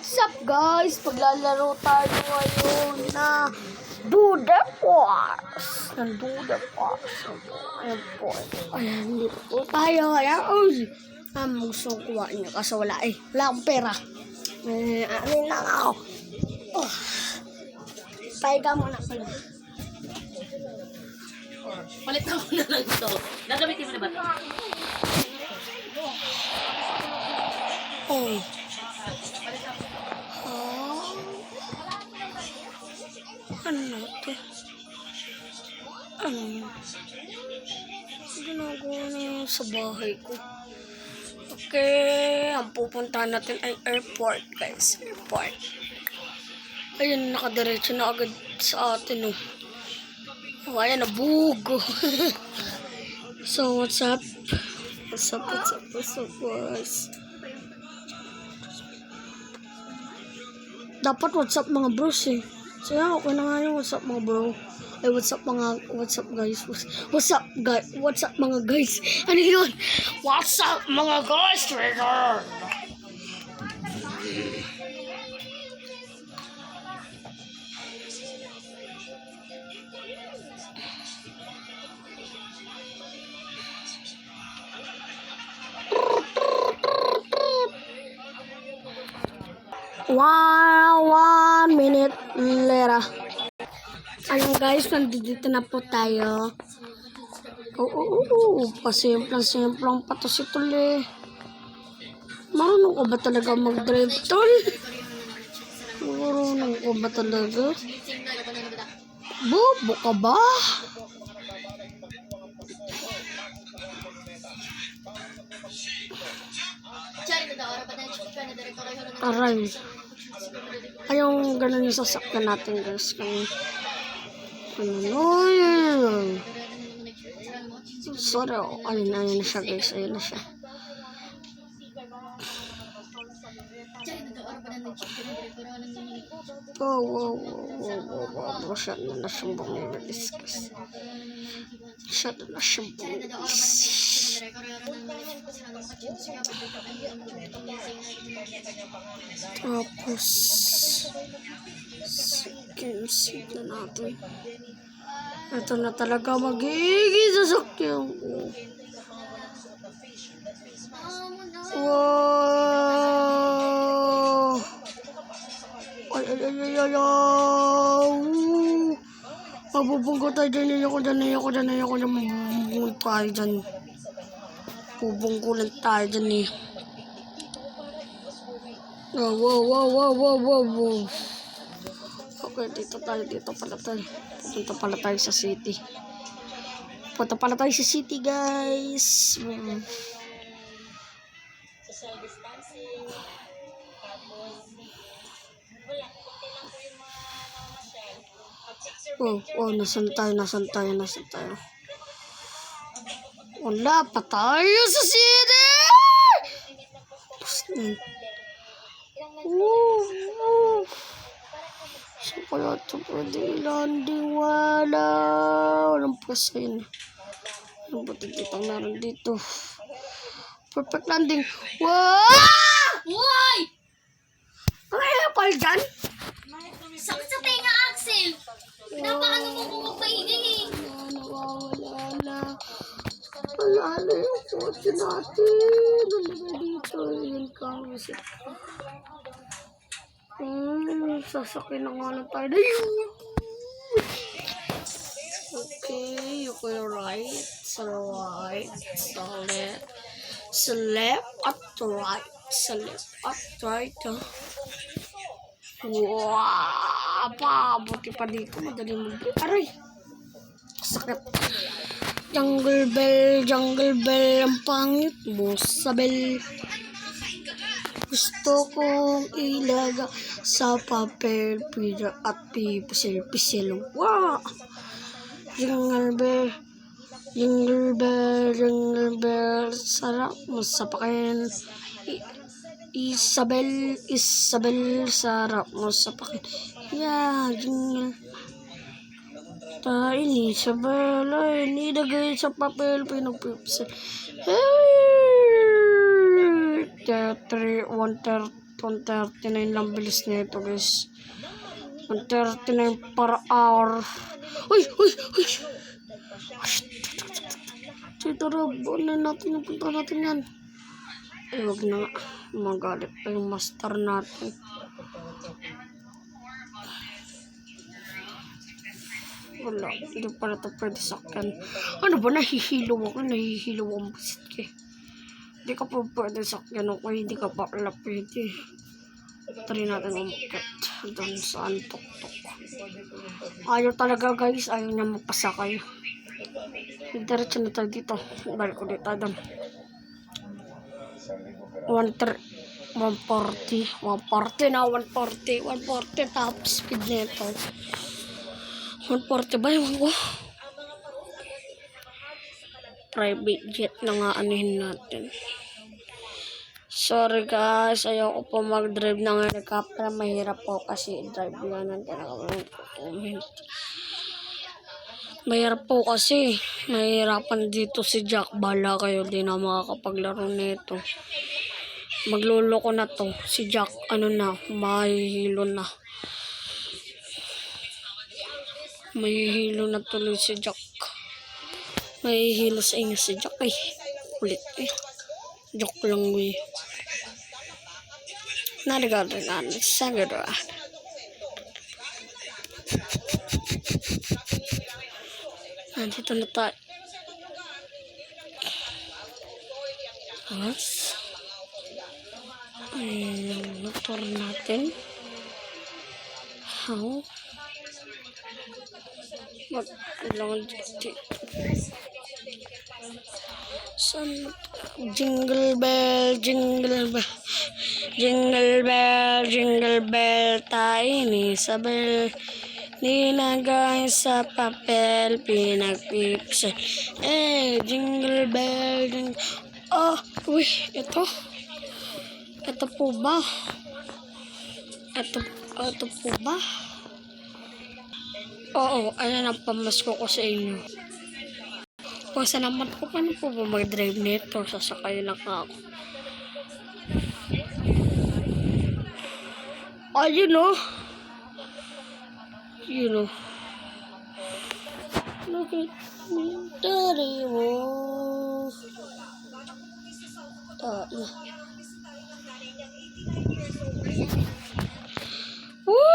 What's up guys? Paglalaro tayo ngayon na Duda Force. Ng Duda Force. Ayan po. Ayan, dito po tayo. Ayan. Gusto kong kuhain niya kasi wala eh. Wala akong pera. Amin lang ako. Pahiga muna pala. Palit na mo na lang ito. Gagamitin mo na ba ito? Oh. Ano ito? Ginagawa na sa bahay ko. Okay, ang pupuntahan natin ay airport guys. Airport. Ayun, nakadiretso na agad sa atin oh. Oh, ayan, nabugo. So, what's up? What's up guys? Dapat what's up mga bros eh. So yan, okay na nga yung what's up mga bro. Ay, what's up guys? What's up mga guys? Ano yun? What's up mga guys? Trigger! Wow, 1 minute later. Ayun guys, nandito na po tayo. Pasimplang pa to si Tol. Marunong ko ba talaga mag-drive, Tol? Marunong ko ba talaga? Bobo ka ba? Aray. Ayaw ganun yung sasakyan natin guys. Sorry. Ayun na siya guys. Ayun na siya. Wow. Masyado na siyang bumibilis guys. Tapos sige natin. Ito na talaga magiging sasakyan ko. Wow! Ay. Mabubunggo tayo dyan. Ayoko dyan. Mabubunggo tayo dyan. Bubunggulan tayo dyan eh. Wow. Okay, dito pala tayo. Punta pala tayo sa city. Guys. Wow, nasan tayo? Wala pa tayo sa city! So kaya ito pwede landing? Walang pwesa yun. Ano ba tititang naroon dito? Perfect landing. Wow! Uy! Ano yung pal dyan? Sakit sa tenga, Axel! Napakano mo kung magpahingi eh. Wala na yung kotse natin. Nalagay dito. Yung kamis. Sasakyan na nga lang tayo. Okay, right. Sa right. Sa left at right. Wow! Buti pa dito. Madali mo. Aray! Sakit. Jungle bell. Ang pangit mo sa bell. Gusto kong ilaga sa papel, pira at pisil. Wow! Jingle bell. Sarap mo sa pakin. Isabel, sarap mo sa pakin. Yeah, jingle. Isabel, ay, nilagay sa papel, pinagpipisil. 130 139 lang bilis nito guys. 139 per hour. Uy! Tara, buunin natin yung punta natin yan. Wag na nga. Magalit pa yung master natin. Wala, hindi pala ito pwede sakyan. Ano ba, nahihilo ako ang basit ko. Hindi ka pa pwede sakyan ako, hindi ka pa pala pwede. Try natin umakit doon sa antok-tok. Ayaw talaga guys, ayaw niya magpasakay. Diretso na tayo dito. Balik ulit tayo doon. 140 top speed nito. 140 ba yung ko? Private jet na nga anuhin natin. Sorry guys, ayoko po mag-drive ng helicopter. Mahirap po kasi drive yan ang comment. Mahirap po kasi. Mahirapan dito si Jack. Bala kayo, di na makakapaglaro nito. Magluloko na to. Si Jack, ano na, mahihilo na. Mahihilo na tuloy si Jack. Mahihilo sa inyo si Jack. Ay, kulit eh. Joke lang mo eh. Narigado na. Sagado ah. Nandito na tayo. Tapos, motor natin. How? Kailangan dito. Jingle bell, jingle bell. Jingle bell, jingle bell. Tayo ni Isabel. Nilagay sa papel, pinagpipsel. Jingle bell, jingle. Oh, uy, ito. Ito po ba? Ito po ba? Oo, ayan ang pamasko ko sa inyo. Kung salamat po, paano po ba mag-drive nito? Sasakay lang ako. Ayun o. Yun o. Look at me, daddy mo. Woo!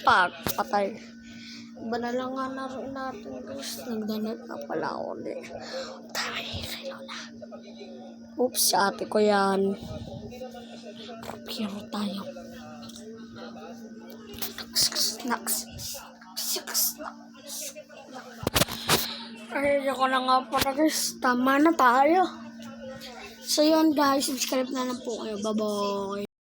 Patay. Iba na lang nga naroon natin guys. Nagdanag na pala ako ulit. Tama kayo na. Oops, ate ko yan. Pero tayo. Snacks. Ay, ako na nga pala guys. Tama na tayo. So yun guys, subscribe na lang po kayo. Bye-bye.